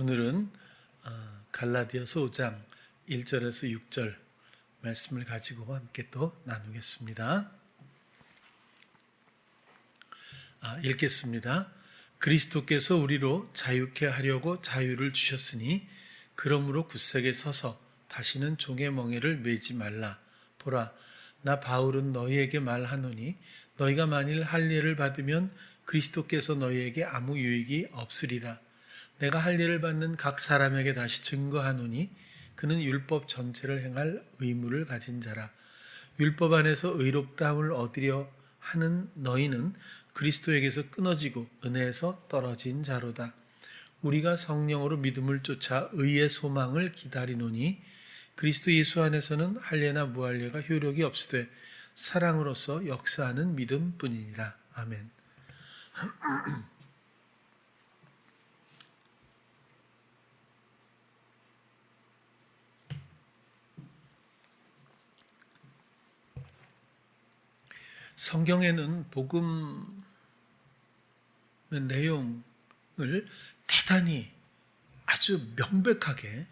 오늘은 갈라디아서 5장 1절에서 6절 말씀을 가지고 함께 또 나누겠습니다. 읽겠습니다. 그리스도께서 우리로 자유케 하려고 자유를 주셨으니 그러므로 굳세게 서서 다시는 종의 멍에를 매지 말라. 보라, 나 바울은 너희에게 말하노니 너희가 만일 할례를 받으면 그리스도께서 너희에게 아무 유익이 없으리라. 내가 할례를 받는 각 사람에게 다시 증거하노니 그는 율법 전체를 행할 의무를 가진 자라. 율법 안에서 의롭다함을 얻으려 하는 너희는 그리스도에게서 끊어지고 은혜에서 떨어진 자로다. 우리가 성령으로 믿음을 쫓아 의의 소망을 기다리노니 그리스도 예수 안에서는 할례나 무할례가 효력이 없으되 사랑으로서 역사하는 믿음뿐이니라. 아멘. 성경에는 복음의 내용을 대단히 아주 명백하게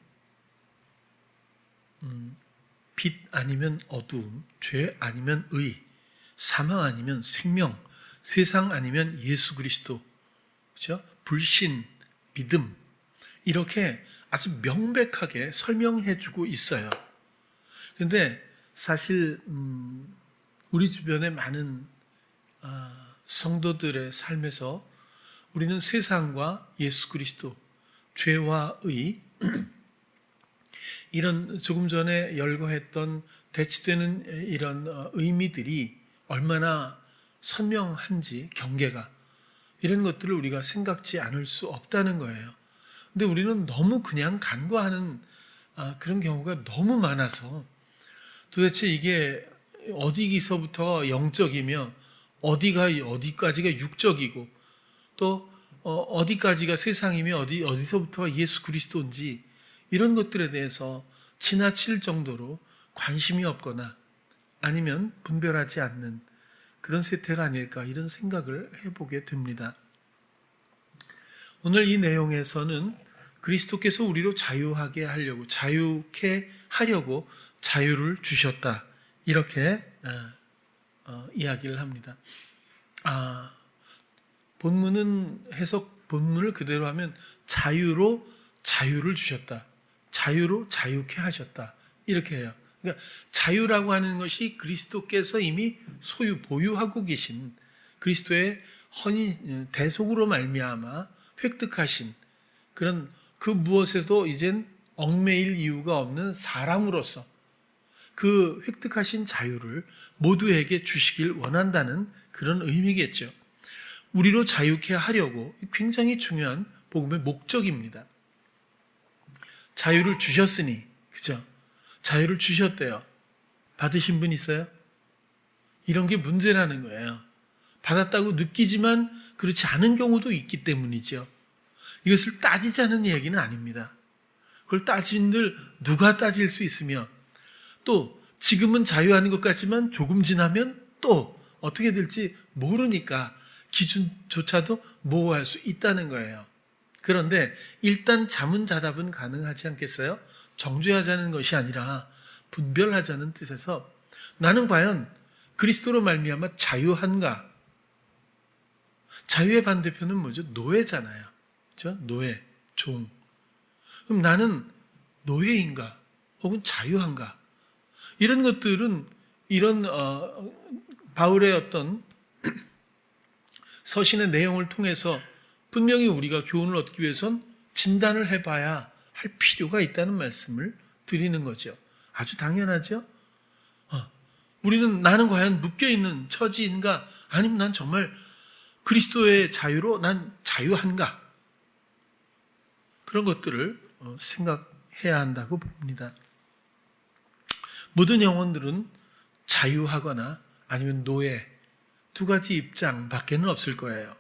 빛 아니면 어두움, 죄 아니면 의, 사망 아니면 생명, 세상 아니면 예수 그리스도, 그렇죠? 불신, 믿음, 이렇게 아주 명백하게 설명해주고 있어요. 그런데 사실 우리 주변의 많은 성도들의 삶에서 우리는 세상과 예수 그리스도, 죄와 의, 이런 조금 전에 열거했던 대치되는 이런 의미들이 얼마나 선명한지, 경계가, 이런 것들을 우리가 생각지 않을 수 없다는 거예요. 근데 우리는 너무 그냥 간과하는 그런 경우가 너무 많아서 도대체 이게 어디서부터 영적이며 어디까지가 육적이고 또 어디까지가 세상이며 어디서부터 예수 그리스도인지 이런 것들에 대해서 지나칠 정도로 관심이 없거나 아니면 분별하지 않는 그런 세태가 아닐까, 이런 생각을 해보게 됩니다. 오늘 이 내용에서는 그리스도께서 우리로 자유케 하려고 자유를 주셨다, 이렇게 이야기를 합니다. 본문을 그대로 하면 자유로 자유를 주셨다, 자유로 자유케 하셨다, 이렇게 해요. 그러니까 자유라고 하는 것이 그리스도께서 이미 보유하고 계신 그리스도의 대속으로 말미암아 획득하신 그런 그 무엇에도 이젠 얽매일 이유가 없는 사람으로서 그 획득하신 자유를 모두에게 주시길 원한다는 그런 의미겠죠. 우리로 자유케 하려고 굉장히 중요한 복음의 목적입니다. 자유를 주셨으니, 그죠? 자유를 주셨대요. 받으신 분 있어요? 이런 게 문제라는 거예요. 받았다고 느끼지만 그렇지 않은 경우도 있기 때문이죠. 이것을 따지자는 얘기는 아닙니다. 그걸 따진들 누가 따질 수 있으며, 또 지금은 자유하는 것 같지만 조금 지나면 또 어떻게 될지 모르니까 기준조차도 모호할 수 있다는 거예요. 그런데 일단 자문자답은 가능하지 않겠어요? 정죄하자는 것이 아니라 분별하자는 뜻에서 나는 과연 그리스도로 말미암아 자유한가? 자유의 반대표는 뭐죠? 노예잖아요. 그렇죠? 노예, 종. 그럼 나는 노예인가? 혹은 자유한가? 이런 것들은 이런 바울의 어떤 서신의 내용을 통해서 분명히 우리가 교훈을 얻기 위해선 진단을 해봐야 할 필요가 있다는 말씀을 드리는 거죠. 아주 당연하죠. 나는 과연 묶여있는 처지인가? 아니면 난 정말 그리스도의 자유로 난 자유한가? 그런 것들을 생각해야 한다고 봅니다. 모든 영혼들은 자유하거나 아니면 노예, 두 가지 입장 밖에는 없을 거예요.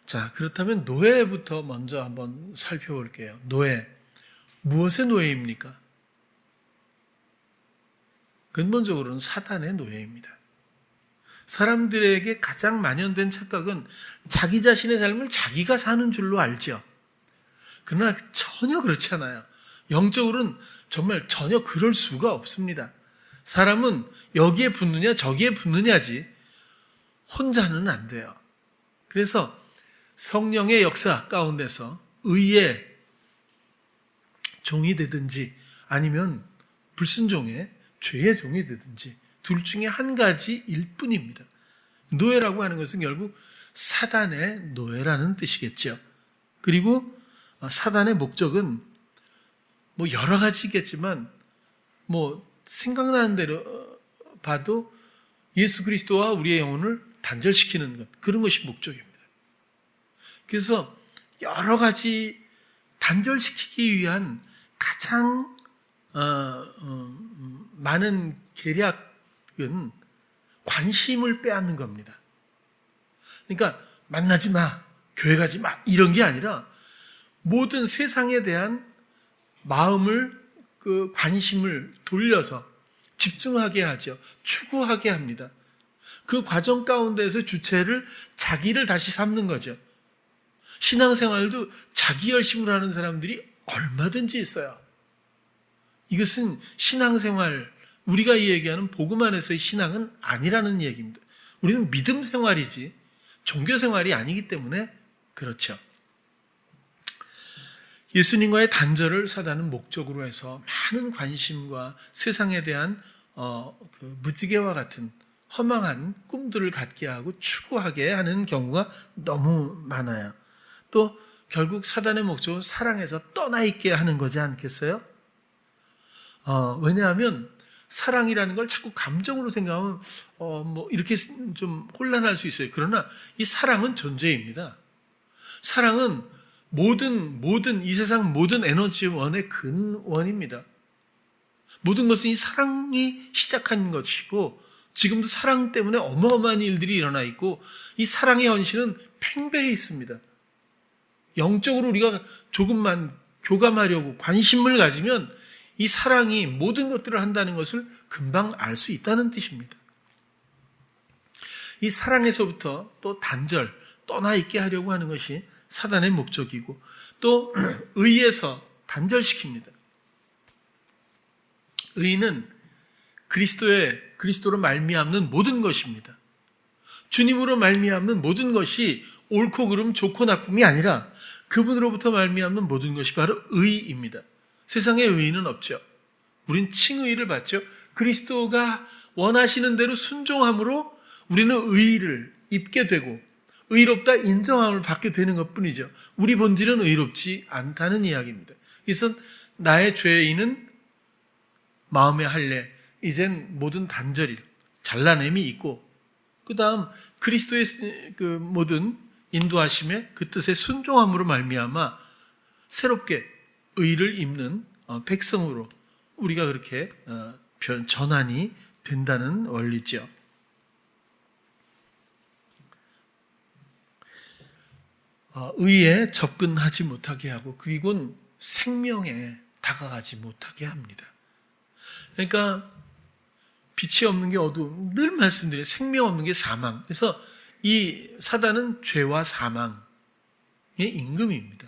자, 그렇다면 노예부터 먼저 한번 살펴볼게요. 노예. 무엇의 노예입니까? 근본적으로는 사단의 노예입니다. 사람들에게 가장 만연된 착각은 자기 자신의 삶을 자기가 사는 줄로 알죠. 그러나 전혀 그렇지 않아요. 영적으로는 정말 전혀 그럴 수가 없습니다. 사람은 여기에 붙느냐 저기에 붙느냐지 혼자는 안 돼요. 그래서 성령의 역사 가운데서 의의 종이 되든지 아니면 불순종의 죄의 종이 되든지 둘 중에 한 가지일 뿐입니다. 노예라고 하는 것은 결국 사단의 노예라는 뜻이겠죠. 그리고 사단의 목적은 뭐 여러 가지겠지만 뭐 생각나는 대로 봐도 예수 그리스도와 우리의 영혼을 단절시키는 것, 그런 것이 목적입니다. 그래서 여러 가지 단절시키기 위한 가장 많은 계략은 관심을 빼앗는 겁니다. 그러니까 만나지 마, 교회 가지 마 이런 게 아니라 모든 세상에 대한 마음을 관심을 돌려서 집중하게 하죠. 추구하게 합니다. 그 과정 가운데서 주체를 자기를 다시 삼는 거죠. 신앙생활도 자기 열심으로 하는 사람들이 얼마든지 있어요. 이것은 신앙생활, 우리가 얘기하는 복음 안에서의 신앙은 아니라는 얘기입니다. 우리는 믿음 생활이지 종교 생활이 아니기 때문에 그렇죠. 예수님과의 단절을 사단은 목적으로 해서 많은 관심과 세상에 대한 무지개와 같은 허망한 꿈들을 갖게 하고 추구하게 하는 경우가 너무 많아요. 또 결국 사단의 목적은 사랑에서 떠나 있게 하는 거지 않겠어요? 왜냐하면 사랑이라는 걸 자꾸 감정으로 생각하면 뭐 이렇게 좀 혼란할 수 있어요. 그러나 이 사랑은 존재입니다. 사랑은 모든 이 세상 모든 에너지원의 근원입니다. 모든 것은 이 사랑이 시작한 것이고 지금도 사랑 때문에 어마어마한 일들이 일어나 있고 이 사랑의 현실은 팽배해 있습니다. 영적으로 우리가 조금만 교감하려고 관심을 가지면 이 사랑이 모든 것들을 한다는 것을 금방 알 수 있다는 뜻입니다. 이 사랑에서부터 또 단절, 떠나 있게 하려고 하는 것이 사단의 목적이고 또 의에서 단절시킵니다. 의는 그리스도로 말미암는 모든 것입니다. 주님으로 말미암는 모든 것이 옳고 그름, 좋고 나쁨이 아니라 그분으로부터 말미암는 모든 것이 바로 의입니다. 세상에 의는 없죠. 우린 칭의를 받죠. 그리스도가 원하시는 대로 순종함으로 우리는 의를 입게 되고 의롭다 인정함을 받게 되는 것뿐이죠. 우리 본질은 의롭지 않다는 이야기입니다. 그래서 나의 죄인은 마음의 할례, 이젠 모든 단절이 잘라냄이 있고 그 다음 그리스도의 그 모든 인도하심에 그 뜻에 순종함으로 말미암아 새롭게 의를 입는 백성으로 우리가 그렇게 전환이 된다는 원리죠. 의에 접근하지 못하게 하고 그리고는 생명에 다가가지 못하게 합니다. 그러니까 빛이 없는 게 어두움, 늘 말씀드려요. 생명 없는 게 사망. 그래서 이 사단은 죄와 사망의 임금입니다.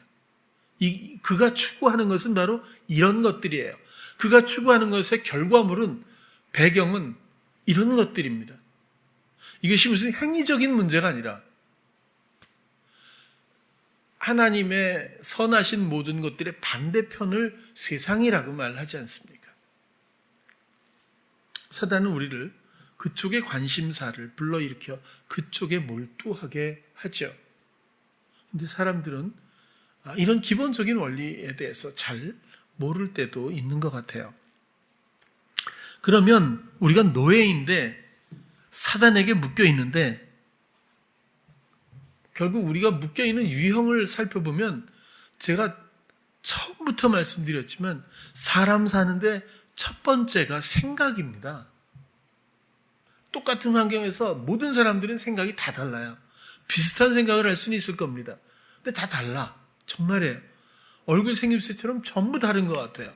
그가 추구하는 것은 바로 이런 것들이에요. 그가 추구하는 것의 결과물은 배경은 이런 것들입니다. 이것이 무슨 행위적인 문제가 아니라 하나님의 선하신 모든 것들의 반대편을 세상이라고 말하지 않습니까? 사단은 우리를 그쪽의 관심사를 불러일으켜 그쪽에 몰두하게 하죠. 그런데 사람들은 이런 기본적인 원리에 대해서 잘 모를 때도 있는 것 같아요. 그러면 우리가 노예인데 사단에게 묶여 있는데 결국 우리가 묶여 있는 유형을 살펴보면 제가 처음부터 말씀드렸지만 사람 사는데 첫 번째가 생각입니다. 똑같은 환경에서 모든 사람들은 생각이 다 달라요. 비슷한 생각을 할 수는 있을 겁니다. 근데 다 달라. 정말이에요. 얼굴 생김새처럼 전부 다른 것 같아요.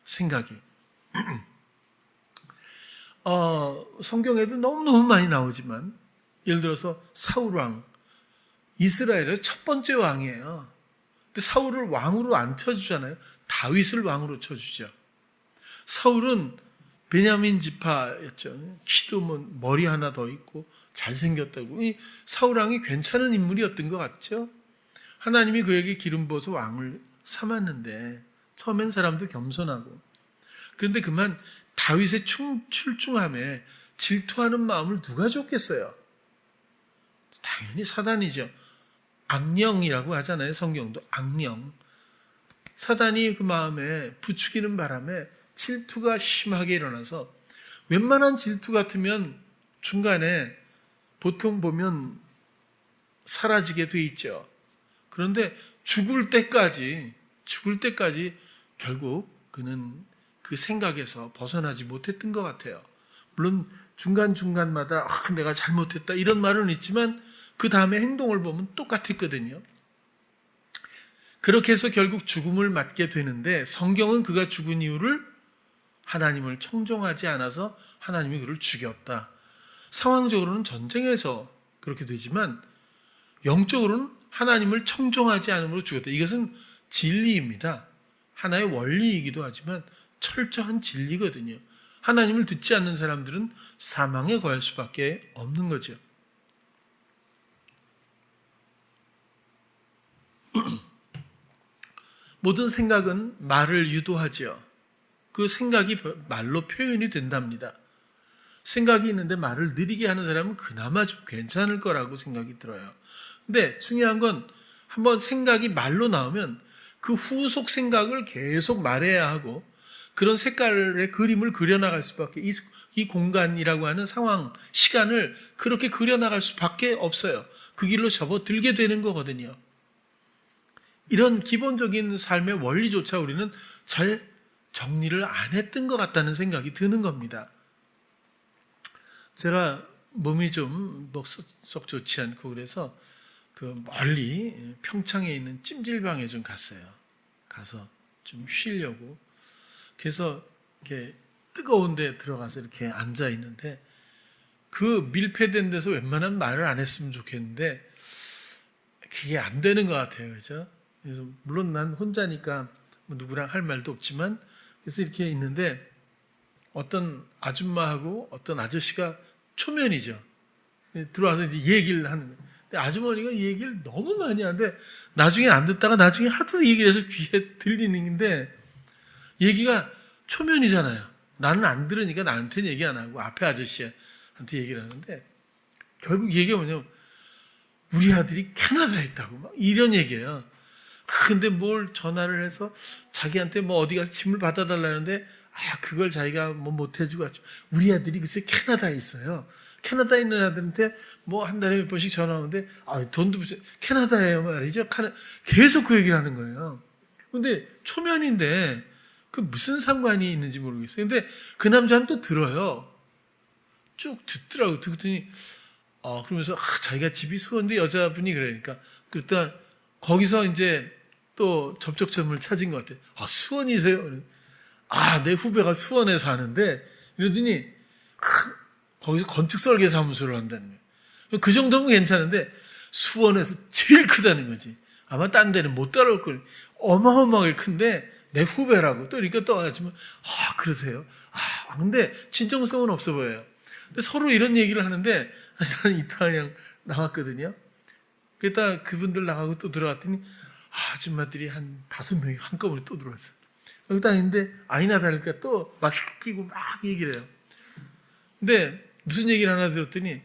생각이. 성경에도 너무너무 많이 나오지만 예를 들어서 사울왕, 이스라엘의 첫 번째 왕이에요. 근데 사울을 왕으로 안 쳐주잖아요. 다윗을 왕으로 쳐주죠. 사울은 베냐민 지파였죠. 키도 머리 하나 더 있고 잘생겼다고. 이 사울 왕이 괜찮은 인물이었던 것 같죠. 하나님이 그에게 기름 부어서 왕을 삼았는데 처음엔 사람도 겸손하고, 그런데 그만 다윗의 출중함에 질투하는 마음을 누가 줬겠어요? 당연히 사단이죠. 악령이라고 하잖아요. 성경도 악령. 사단이 그 마음에 부추기는 바람에 질투가 심하게 일어나서, 웬만한 질투 같으면 중간에 보통 보면 사라지게 돼 있죠. 그런데 죽을 때까지 결국 그는 그 생각에서 벗어나지 못했던 것 같아요. 물론 중간중간마다 내가 잘못했다 이런 말은 있지만 그 다음에 행동을 보면 똑같았거든요. 그렇게 해서 결국 죽음을 맞게 되는데, 성경은 그가 죽은 이유를 하나님을 청종하지 않아서 하나님이 그를 죽였다. 상황적으로는 전쟁에서 그렇게 되지만 영적으로는 하나님을 청종하지 않음으로 죽였다. 이것은 진리입니다. 하나의 원리이기도 하지만 철저한 진리거든요. 하나님을 듣지 않는 사람들은 사망에 거할 수밖에 없는 거죠. 모든 생각은 말을 유도하죠. 그 생각이 말로 표현이 된답니다. 생각이 있는데 말을 느리게 하는 사람은 그나마 좀 괜찮을 거라고 생각이 들어요. 근데 중요한 건 한번 생각이 말로 나오면 그 후속 생각을 계속 말해야 하고, 그런 색깔의 그림을 그려나갈 수밖에, 이 공간이라고 하는 상황, 시간을 그렇게 그려나갈 수밖에 없어요. 그 길로 접어들게 되는 거거든요. 이런 기본적인 삶의 원리조차 우리는 잘 정리를 안 했던 것 같다는 생각이 드는 겁니다. 제가 몸이 좀 썩 좋지 않고 그래서 그 멀리 평창에 있는 찜질방에 좀 갔어요. 가서 좀 쉬려고. 그래서 이렇게 뜨거운 데 들어가서 이렇게 앉아 있는데, 그 밀폐된 데서 웬만한 말을 안 했으면 좋겠는데 그게 안 되는 것 같아요. 그죠? 그래서 물론 난 혼자니까 뭐 누구랑 할 말도 없지만, 그래서 이렇게 있는데 어떤 아줌마하고 어떤 아저씨가 초면이죠. 들어와서 이제 얘기를 하는 거예요. 근데 아주머니가 얘기를 너무 많이 하는데 나중에 안 듣다가 나중에 하도 얘기를 해서 귀에 들리는데, 얘기가 초면이잖아요. 나는 안 들으니까 나한테는 얘기 안 하고 앞에 아저씨한테 얘기를 하는데, 결국 얘기가 뭐냐면 우리 아들이 캐나다에 있다고 막 이런 얘기예요. 근데 뭘 전화를 해서 자기한테 뭐 어디 가서 짐을 받아달라는데, 그걸 자기가 뭐 못 해주고 왔죠. 우리 아들이 글쎄 캐나다에 있어요. 캐나다에 있는 아들한테 뭐 한 달에 몇 번씩 전화 오는데, 돈도 캐나다예요 말이죠. 계속 그 얘기를 하는 거예요. 근데 초면인데 그 무슨 상관이 있는지 모르겠어요. 근데 그 남자는 또 들어요. 쭉 듣더라고. 듣더니 그러면서 자기가 집이 수원인데 여자분이 그러니까, 그랬더니 거기서 이제 또 접촉점을 찾은 것 같아요. 수원이세요? 내 후배가 수원에 사는데, 이러더니 거기서 건축 설계 사무소를 한다는 거예요. 그 정도면 괜찮은데 수원에서 제일 크다는 거지. 아마 딴 데는 못 따라올 걸. 어마어마하게 큰데 내 후배라고. 또 이렇게 떠나지만 그러세요? 근데 진정성은 없어 보여요. 근데 서로 이런 얘기를 하는데 저는 이따 그냥 나왔거든요. 그랬다 그분들 나가고 또 들어갔더니 아줌마들이 한 5명이 한꺼번에 또 들어왔어요. 여기 딱 있는데 아니나 다를까 또 마스크 끼고 막 얘기를 해요. 근데 무슨 얘기를 하나 들었더니, 왜?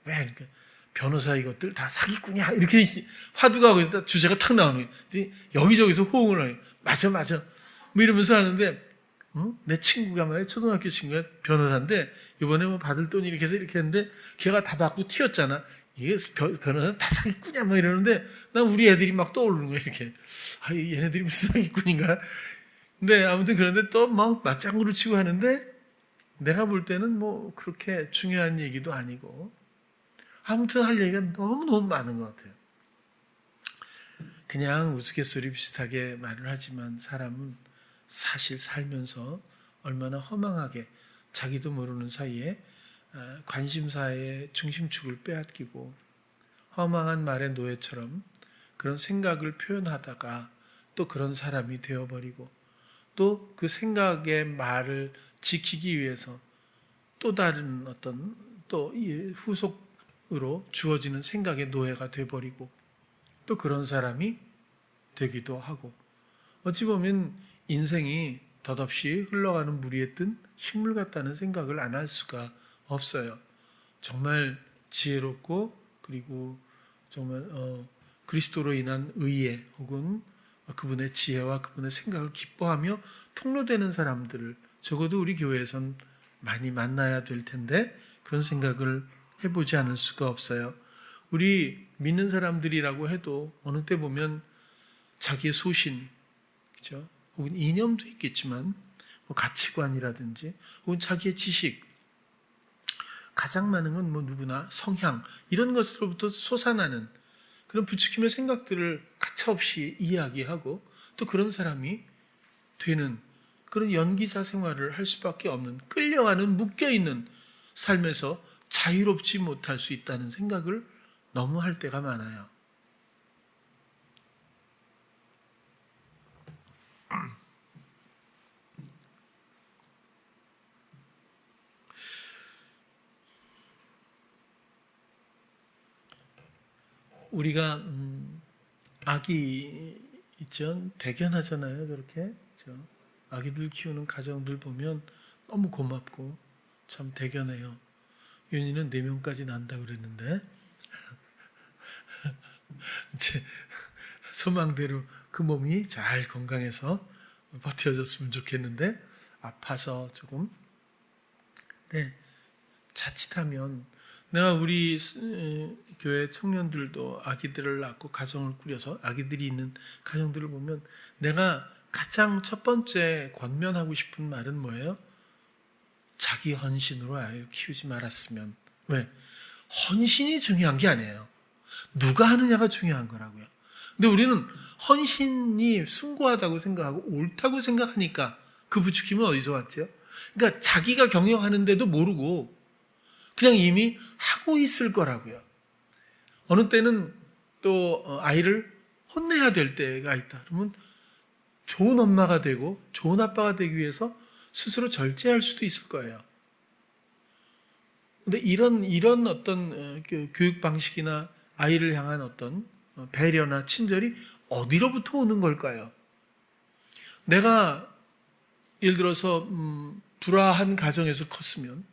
그러니까 변호사 이것들 다 사기꾼이야. 이렇게 화두가 거기서 주제가 탁 나오는 거예요. 여기저기서 호응을 해요. 맞아. 뭐 이러면서 하는데, 내 친구가 말이야, 초등학교 친구가 변호사인데, 이번에 뭐 받을 돈이 이렇게 해서 이렇게 했는데, 걔가 다 받고 튀었잖아. 이게 변호사는 다 사기꾼이야. 뭐 이러는데, 난 우리 애들이 막 떠오르는 거야, 이렇게. 얘네들이 무슨 사기꾼인가? 근데 아무튼 그런데 또 막 맞장구를 치고 하는데, 내가 볼 때는 뭐 그렇게 중요한 얘기도 아니고, 아무튼 할 얘기가 너무너무 많은 것 같아요. 그냥 우스갯소리 비슷하게 말을 하지만 사람은 사실 살면서 얼마나 허망하게 자기도 모르는 사이에 관심사의 중심축을 빼앗기고 허망한 말의 노예처럼 그런 생각을 표현하다가 또 그런 사람이 되어버리고 또 그 생각의 말을 지키기 위해서 또 다른 어떤 또 후속으로 주어지는 생각의 노예가 돼버리고 또 그런 사람이 되기도 하고 어찌 보면 인생이 덧없이 흘러가는 물위에 뜬 식물 같다는 생각을 안 할 수가 없어요. 정말 지혜롭고 그리고 정말 그리스도로 인한 의에 혹은 그분의 지혜와 그분의 생각을 기뻐하며 통로되는 사람들을 적어도 우리 교회에선 많이 만나야 될 텐데 그런 생각을 해보지 않을 수가 없어요. 우리 믿는 사람들이라고 해도 어느 때 보면 자기의 소신, 그죠? 혹은 이념도 있겠지만 뭐 가치관이라든지 혹은 자기의 지식, 가장 많은 건 뭐 누구나 성향 이런 것으로부터 솟아나는 그런 부추김의 생각들을 가차없이 이야기하고 또 그런 사람이 되는 그런 연기자 생활을 할 수밖에 없는 끌려가는 묶여있는 삶에서 자유롭지 못할 수 있다는 생각을 너무 할 때가 많아요. 우리가 아기 있죠? 대견하잖아요. 저렇게 그렇죠? 아기들 키우는 가정들 보면 너무 고맙고 참 대견해요. 윤희는 4명까지 난다고 그랬는데 이제 소망대로 그 몸이 잘 건강해서 버텨줬으면 좋겠는데 아파서 조금 자칫하면 내가 우리 교회 청년들도 아기들을 낳고 가정을 꾸려서 아기들이 있는 가정들을 보면 내가 가장 첫 번째 권면하고 싶은 말은 뭐예요? 자기 헌신으로 아이를 키우지 말았으면. 왜? 헌신이 중요한 게 아니에요. 누가 하느냐가 중요한 거라고요. 근데 우리는 헌신이 숭고하다고 생각하고 옳다고 생각하니까 그 부추김은 어디서 왔죠? 그러니까 자기가 경영하는데도 모르고 그냥 이미 하고 있을 거라고요. 어느 때는 또 아이를 혼내야 될 때가 있다. 그러면 좋은 엄마가 되고 좋은 아빠가 되기 위해서 스스로 절제할 수도 있을 거예요. 근데 이런 어떤 교육 방식이나 아이를 향한 어떤 배려나 친절이 어디로부터 오는 걸까요? 내가 예를 들어서 불화한 가정에서 컸으면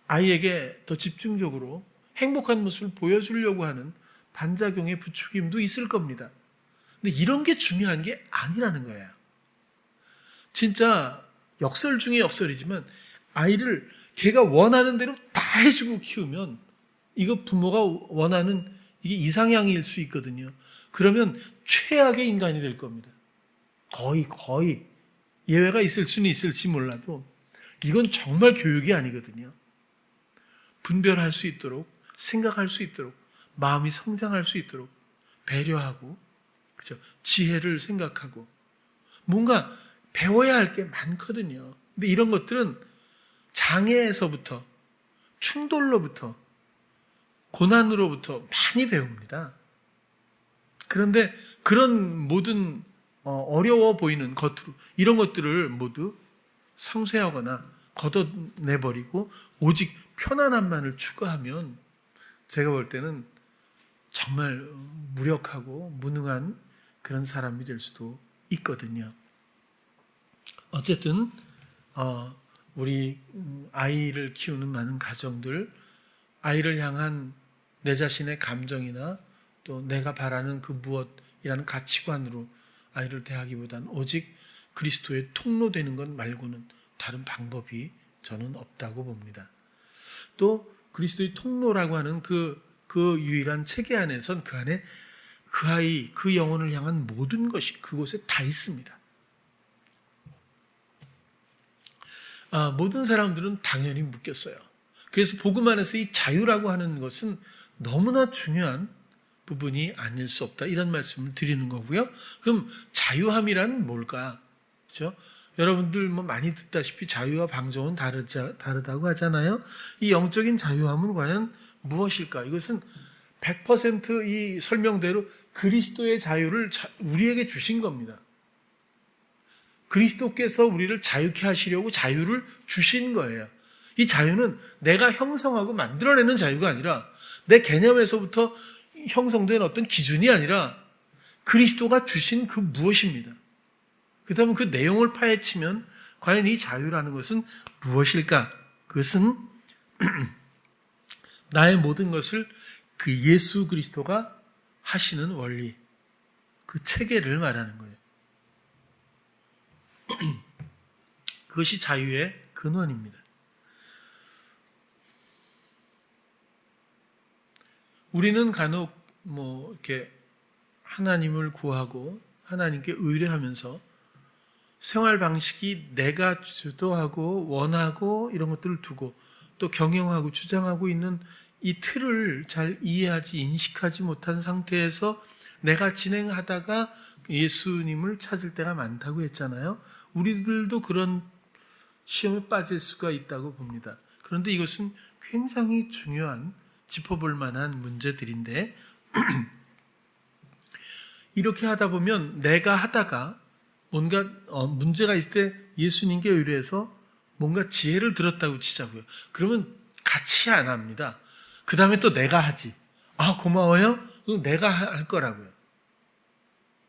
아이에게 더 집중적으로 행복한 모습을 보여주려고 하는 반작용의 부추김도 있을 겁니다. 근데 이런 게 중요한 게 아니라는 거예요. 진짜 역설 중에 역설이지만 아이를 걔가 원하는 대로 다 해주고 키우면 이거 부모가 원하는 이게 이상향일 수 있거든요. 그러면 최악의 인간이 될 겁니다. 거의 예외가 있을 수는 있을지 몰라도 이건 정말 교육이 아니거든요. 분별할 수 있도록 생각할 수 있도록 마음이 성장할 수 있도록 배려하고 그렇죠? 지혜를 생각하고 뭔가 배워야 할 게 많거든요. 근데 이런 것들은 장애에서부터 충돌로부터 고난으로부터 많이 배웁니다. 그런데 그런 모든 어려워 보이는 겉으로 이런 것들을 모두 상쇄하거나 걷어내버리고 오직 편안함만을 추구하면 제가 볼 때는 정말 무력하고 무능한 그런 사람이 될 수도 있거든요. 어쨌든 우리 아이를 키우는 많은 가정들 아이를 향한 내 자신의 감정이나 또 내가 바라는 그 무엇이라는 가치관으로 아이를 대하기보다는 오직 그리스도의 통로되는 것 말고는 다른 방법이 저는 없다고 봅니다. 또 그리스도의 통로라고 하는 그 유일한 체계 안에선 그 안에 그 아이, 그 영혼을 향한 모든 것이 그곳에 다 있습니다. 모든 사람들은 당연히 묶였어요. 그래서 복음 안에서 이 자유라고 하는 것은 너무나 중요한 부분이 아닐 수 없다. 이런 말씀을 드리는 거고요. 그럼 자유함이란 뭘까? 그렇죠? 여러분들 뭐 많이 듣다시피 자유와 방종은 다르다고 하잖아요. 이 영적인 자유함은 과연 무엇일까? 이것은 100%이 설명대로 그리스도의 자유를 우리에게 주신 겁니다. 그리스도께서 우리를 자유케 하시려고 자유를 주신 거예요. 이 자유는 내가 형성하고 만들어내는 자유가 아니라 내 개념에서부터 형성된 어떤 기준이 아니라 그리스도가 주신 그 무엇입니다. 그렇다면 그 내용을 파헤치면 과연 이 자유라는 것은 무엇일까? 그것은 나의 모든 것을 그 예수 그리스도가 하시는 원리, 그 체계를 말하는 거예요. 그것이 자유의 근원입니다. 우리는 간혹 이렇게 하나님을 구하고 하나님께 의뢰하면서 생활 방식이 내가 주도하고 원하고 이런 것들을 두고 또 경영하고 주장하고 있는 이 틀을 잘 이해하지 인식하지 못한 상태에서 내가 진행하다가 예수님을 찾을 때가 많다고 했잖아요. 우리들도 그런 시험에 빠질 수가 있다고 봅니다. 그런데 이것은 굉장히 중요한 짚어볼 만한 문제들인데 이렇게 하다 보면 내가 하다가 뭔가 문제가 있을 때 예수님께 의뢰해서 뭔가 지혜를 들었다고 치자고요. 그러면 같이 안 합니다. 그 다음에 또 내가 하지. 아, 고마워요? 그럼 내가 할 거라고요.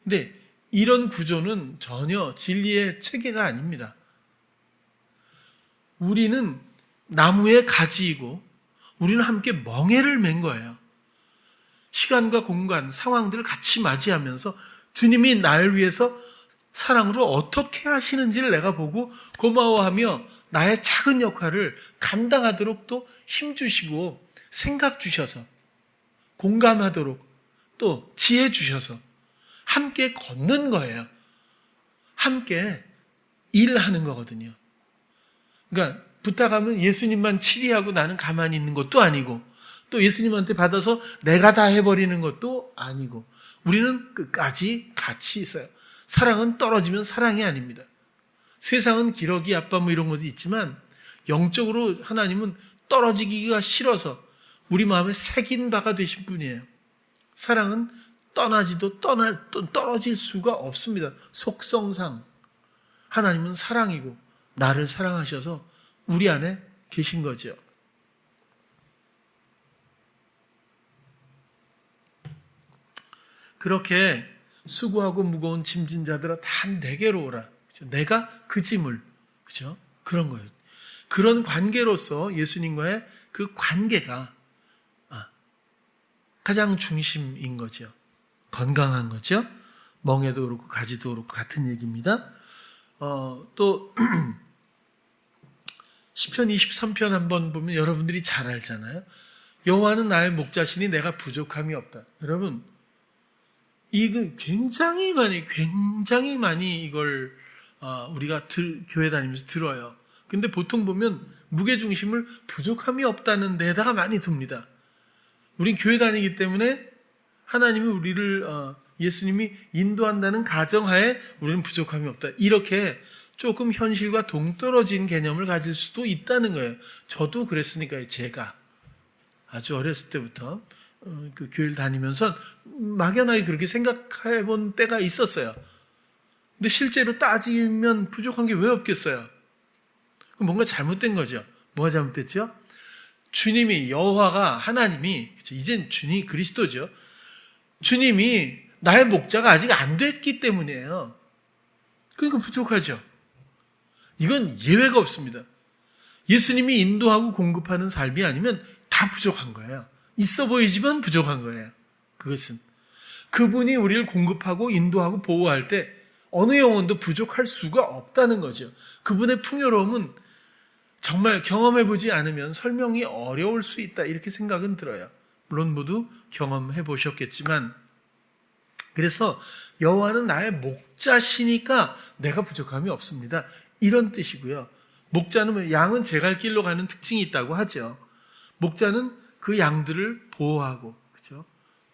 근데 이런 구조는 전혀 진리의 체계가 아닙니다. 우리는 나무의 가지이고 우리는 함께 멍에를 맨 거예요. 시간과 공간, 상황들을 같이 맞이하면서 주님이 나를 위해서 사랑으로 어떻게 하시는지를 내가 보고 고마워하며 나의 작은 역할을 감당하도록 또 힘주시고 생각 주셔서 공감하도록 또 지혜 주셔서 함께 걷는 거예요. 함께 일하는 거거든요. 그러니까 부탁하면 예수님만 치리하고 나는 가만히 있는 것도 아니고 또 예수님한테 받아서 내가 다 해버리는 것도 아니고 우리는 끝까지 같이 있어요. 사랑은 떨어지면 사랑이 아닙니다. 세상은 기러기 아빠 이런 것도 있지만 영적으로 하나님은 떨어지기가 싫어서 우리 마음에 새긴 바가 되신 분이에요. 사랑은 떠나지도 떨어질 수가 없습니다. 속성상 하나님은 사랑이고 나를 사랑하셔서 우리 안에 계신 거죠. 그렇게 수고하고 무거운 짐진 자들아 다 내게로 오라. 그렇죠? 내가 그 짐을, 그렇죠? 그런 거예요. 그런 관계로서 예수님과의 그 관계가 가장 중심인 거죠. 건강한 거죠. 멍에도 그렇고 가지도 그렇고 같은 얘기입니다. 또 시편 23편 한번 보면 여러분들이 잘 알잖아요. 여호와는 나의 목자시니 내가 부족함이 없다. 여러분 이거 굉장히 많이 이걸 우리가 교회 다니면서 들어요. 근데 보통 보면 무게중심을 부족함이 없다는 데다가 많이 둡니다. 우린 교회 다니기 때문에 하나님이 우리를 예수님이 인도한다는 가정하에 우리는 부족함이 없다. 이렇게 조금 현실과 동떨어진 개념을 가질 수도 있다는 거예요. 저도 그랬으니까요. 제가 아주 어렸을 때부터 그 교회를 다니면서 막연하게 그렇게 생각해 본 때가 있었어요. 근데 실제로 따지면 부족한 게 왜 없겠어요? 그럼 뭔가 잘못된 거죠. 뭐가 잘못됐죠? 주님이 여호와가 하나님이 이젠 주님 그리스도죠. 주님이 나의 목자가 아직 안 됐기 때문이에요. 그러니까 부족하죠. 이건 예외가 없습니다. 예수님이 인도하고 공급하는 삶이 아니면 다 부족한 거예요. 있어 보이지만 부족한 거예요. 그것은 그분이 우리를 공급하고 인도하고 보호할 때 어느 영혼도 부족할 수가 없다는 거죠. 그분의 풍요로움은 정말 경험해보지 않으면 설명이 어려울 수 있다 이렇게 생각은 들어요. 물론 모두 경험해 보셨겠지만 그래서 여호와는 나의 목자시니까 내가 부족함이 없습니다. 이런 뜻이고요. 목자는 양은 제 갈 길로 가는 특징이 있다고 하죠. 목자는 그 양들을 보호하고 그렇죠?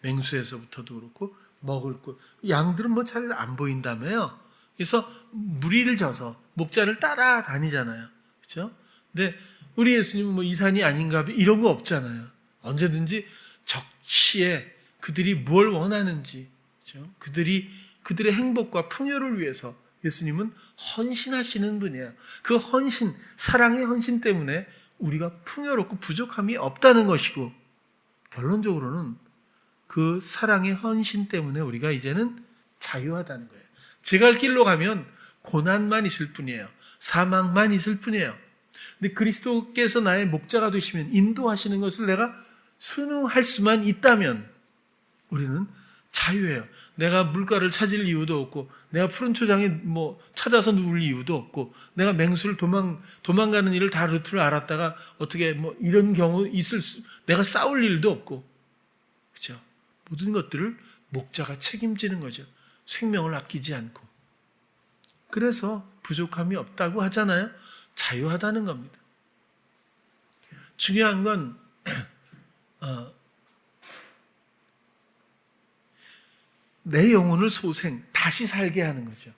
맹수에서부터도 그렇고 먹을 것 양들은 잘 안 보인다며요. 그래서 무리를 져서 목자를 따라다니잖아요. 그렇죠? 근데 우리 예수님은 이 산이 아닌가 이런 거 없잖아요. 언제든지 시에 그들이 뭘 원하는지, 그렇죠? 그들의 행복과 풍요를 위해서 예수님은 헌신하시는 분이에요. 그 헌신, 사랑의 헌신 때문에 우리가 풍요롭고 부족함이 없다는 것이고, 결론적으로는 그 사랑의 헌신 때문에 우리가 이제는 자유하다는 거예요. 제 갈 길로 가면 고난만 있을 뿐이에요. 사망만 있을 뿐이에요. 근데 그리스도께서 나의 목자가 되시면, 인도하시는 것을 내가 순응할 수만 있다면 우리는 자유해요. 내가 물가를 찾을 이유도 없고, 내가 푸른 초장에 찾아서 누울 이유도 없고, 내가 맹수를 도망가는 일을 다 루트를 알았다가 어떻게 이런 경우 내가 싸울 일도 없고, 그렇죠? 모든 것들을 목자가 책임지는 거죠. 생명을 아끼지 않고. 그래서 부족함이 없다고 하잖아요. 자유하다는 겁니다. 중요한 건 내 영혼을 소생, 다시 살게 하는 거죠.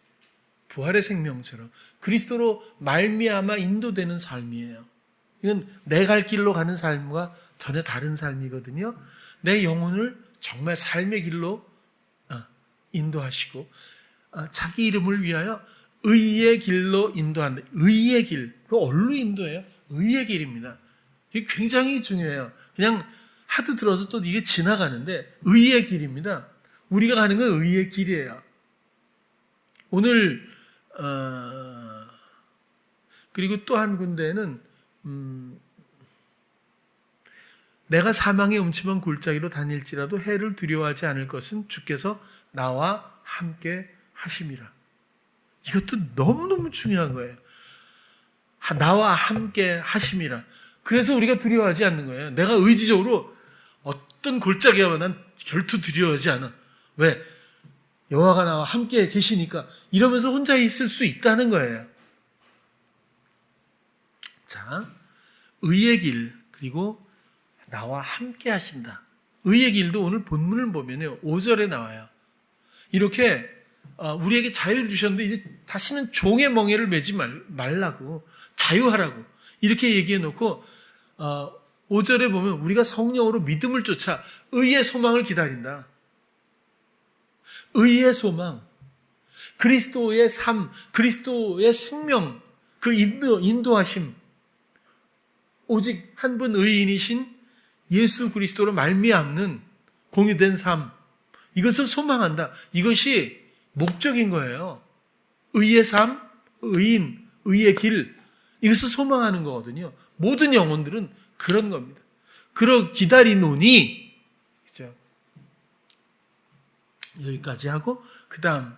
부활의 생명처럼 그리스도로 말미암아 인도되는 삶이에요. 이건 내 갈 길로 가는 삶과 전혀 다른 삶이거든요. 내 영혼을 정말 삶의 길로 인도하시고, 자기 이름을 위하여 의의 길로 인도한다. 의의 길, 그 어디로 인도해요? 의의 길입니다. 이게 굉장히 중요해요. 그냥 하도 들어서 또 이게 지나가는데 의의 길입니다. 우리가 가는 건 의의 길이에요. 오늘 그리고 또 한 군데에는 내가 사망의 음침한 골짜기로 다닐지라도 해를 두려워하지 않을 것은 주께서 나와 함께 하심이라. 이것도 너무너무 중요한 거예요. 나와 함께 하심이라. 그래서 우리가 두려워하지 않는 거예요. 내가 의지적으로 어떤 골짜기가 오면 난 결투 두려워하지 않아. 왜? 여호와가 나와 함께 계시니까, 이러면서 혼자 있을 수 있다는 거예요. 자, 의의 길, 그리고 나와 함께 하신다. 의의 길도 오늘 본문을 보면요, 5절에 나와요. 이렇게 우리에게 자유를 주셨는데 이제 다시는 종의 멍에를 매지 말라고, 자유하라고 이렇게 얘기해 놓고 5절에 보면 우리가 성령으로 믿음을 쫓아 의의 소망을 기다린다. 의의 소망, 그리스도의 삶, 그리스도의 생명, 그 인도하심, 오직 한 분 의인이신 예수 그리스도로 말미암는 공유된 삶, 이것을 소망한다. 이것이 목적인 거예요. 의의 삶, 의인, 의의 길, 이것을 소망하는 거거든요. 모든 영혼들은 그런 겁니다. 그러 기다리노니, 그죠? 여기까지 하고, 그 다음,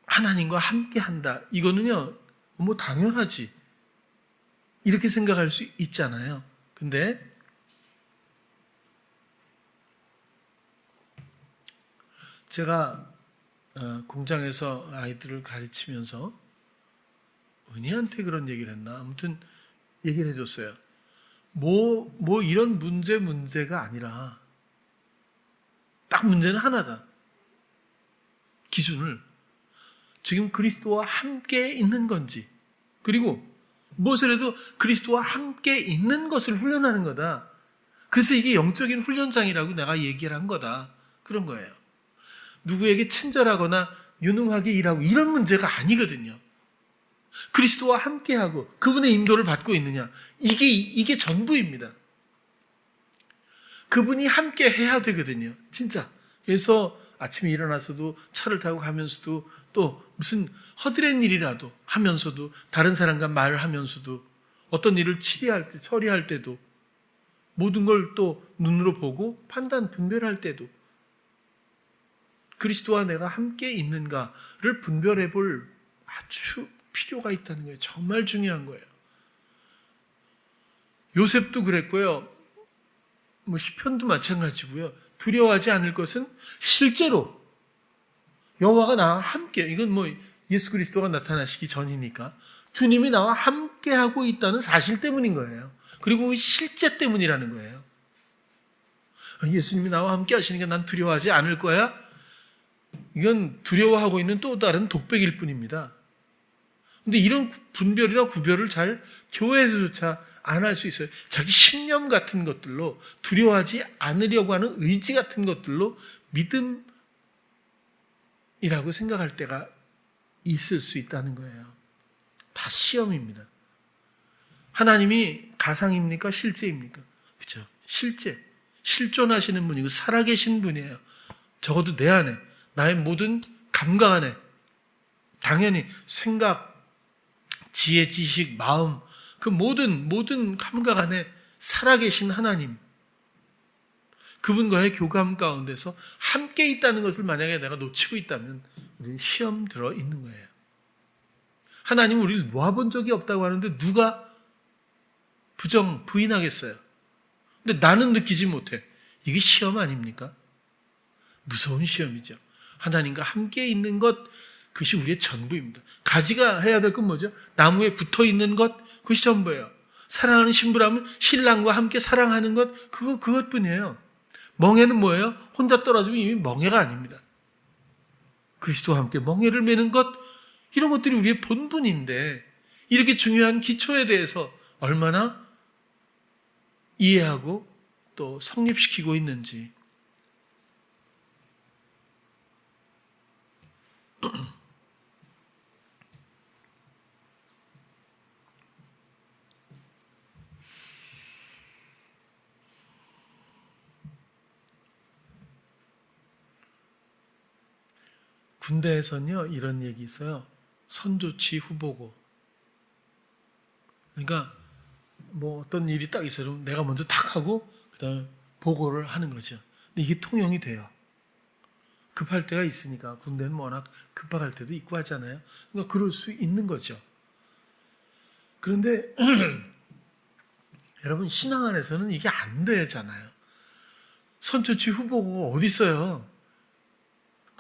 하나님과 함께 한다. 이거는요, 당연하지. 이렇게 생각할 수 있잖아요. 근데, 제가 공장에서 아이들을 가르치면서 은희한테 그런 얘기를 했나? 아무튼 얘기를 해줬어요. 이런 문제가 아니라 딱 문제는 하나다. 기준을 지금 그리스도와 함께 있는 건지, 그리고 무엇을 해도 그리스도와 함께 있는 것을 훈련하는 거다. 그래서 이게 영적인 훈련장이라고 내가 얘기를 한 거다. 그런 거예요. 누구에게 친절하거나 유능하게 일하고 이런 문제가 아니거든요. 그리스도와 함께하고 그분의 인도를 받고 있느냐, 이게 전부입니다. 그분이 함께 해야 되거든요, 진짜. 그래서 아침에 일어나서도 차를 타고 가면서도 또 무슨 허드렛 일이라도 하면서도, 다른 사람과 말을 하면서도, 어떤 일을 처리할 때도, 모든 걸 또 눈으로 보고 분별할 때도 그리스도와 내가 함께 있는가를 분별해 볼 아주 필요가 있다는 거예요. 정말 중요한 거예요. 요셉도 그랬고요. 시편도 마찬가지고요. 두려워하지 않을 것은 실제로 여호와가 나와 함께, 이건 예수 그리스도가 나타나시기 전이니까 주님이 나와 함께하고 있다는 사실 때문인 거예요. 그리고 실제 때문이라는 거예요. 예수님이 나와 함께 하시니까 난 두려워하지 않을 거야? 이건 두려워하고 있는 또 다른 독백일 뿐입니다. 근데 이런 분별이나 구별을 잘 교회에서조차 안 할 수 있어요. 자기 신념 같은 것들로, 두려워하지 않으려고 하는 의지 같은 것들로 믿음이라고 생각할 때가 있을 수 있다는 거예요. 다 시험입니다. 하나님이 가상입니까? 실제입니까? 그렇죠. 실제. 실존하시는 분이고 살아계신 분이에요. 적어도 내 안에, 나의 모든 감각 안에 당연히 생각, 지혜, 지식, 마음, 그 모든 감각 안에 살아계신 하나님, 그분과의 교감 가운데서 함께 있다는 것을 만약에 내가 놓치고 있다면 우리는 시험 들어 있는 거예요. 하나님은 우리를 놓아본 적이 없다고 하는데 누가 부인하겠어요? 근데 나는 느끼지 못해. 이게 시험 아닙니까? 무서운 시험이죠. 하나님과 함께 있는 것, 그것이 우리의 전부입니다. 가지가 해야 될 건 뭐죠? 나무에 붙어 있는 것, 그것이 전부예요. 사랑하는 신부라면 신랑과 함께 사랑하는 것, 그것뿐이에요. 멍에는 뭐예요? 혼자 떨어지면 이미 멍에가 아닙니다. 그리스도와 함께 멍에를 메는 것, 이런 것들이 우리의 본분인데, 이렇게 중요한 기초에 대해서 얼마나 이해하고 또 성립시키고 있는지. 군대에서는요, 이런 얘기 있어요. 선조치 후보고. 그러니까 뭐 어떤 일이 딱 있어요. 그럼 내가 먼저 딱 하고 그다음에 보고를 하는 거죠. 근데 이게 통용이 돼요. 급할 때가 있으니까. 군대는 워낙 급박할 때도 있고 하잖아요. 그러니까 그럴 수 있는 거죠. 그런데 여러분, 신앙 안에서는 이게 안 되잖아요. 선조치 후보고가 어디 있어요?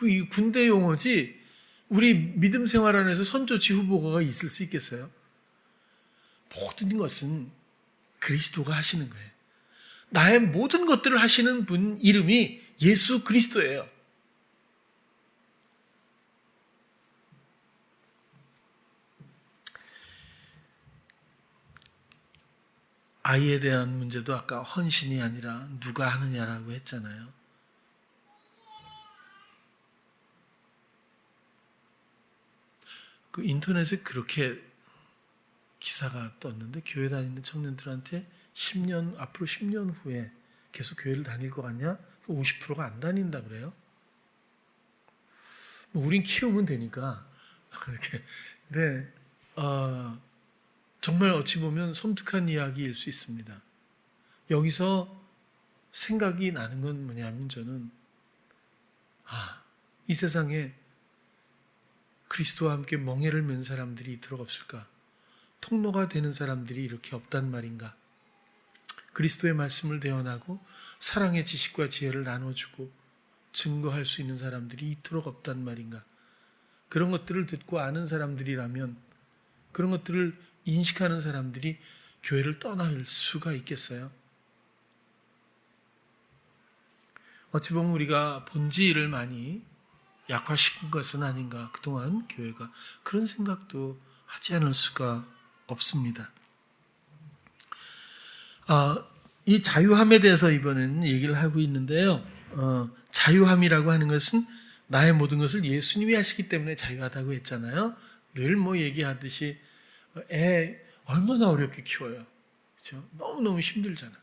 이 군대 용어지 우리 믿음 생활 안에서 선조치 후보고가 있을 수 있겠어요? 모든 것은 그리스도가 하시는 거예요. 나의 모든 것들을 하시는 분 이름이 예수 그리스도예요. 아이에 대한 문제도 아까 헌신이 아니라 누가 하느냐라고 했잖아요. 그 인터넷에 그렇게 기사가 떴는데, 교회 다니는 청년들한테 앞으로 10년 후에 계속 교회를 다닐 것 같냐? 50%가 안 다닌다 그래요. 우린 키우면 되니까. 그렇게. 근데 정말 어찌 보면 섬뜩한 이야기일 수 있습니다. 여기서 생각이 나는 건 뭐냐면, 저는 이 세상에 그리스도와 함께 멍에를 맨 사람들이 이토록 없을까? 통로가 되는 사람들이 이렇게 없단 말인가? 그리스도의 말씀을 대언하고 사랑의 지식과 지혜를 나눠주고 증거할 수 있는 사람들이 이토록 없단 말인가? 그런 것들을 듣고 아는 사람들이라면, 그런 것들을 인식하는 사람들이 교회를 떠날 수가 있겠어요? 어찌 보면 우리가 본질을 많이 약화시킨 것은 아닌가, 그동안 교회가. 그런 생각도 하지 않을 수가 없습니다. 이 자유함에 대해서 이번에는 얘기를 하고 있는데요. 자유함이라고 하는 것은 나의 모든 것을 예수님이 하시기 때문에 자유하다고 했잖아요. 늘 뭐 얘기하듯이 애 얼마나 어렵게 키워요. 그렇죠? 너무너무 힘들잖아.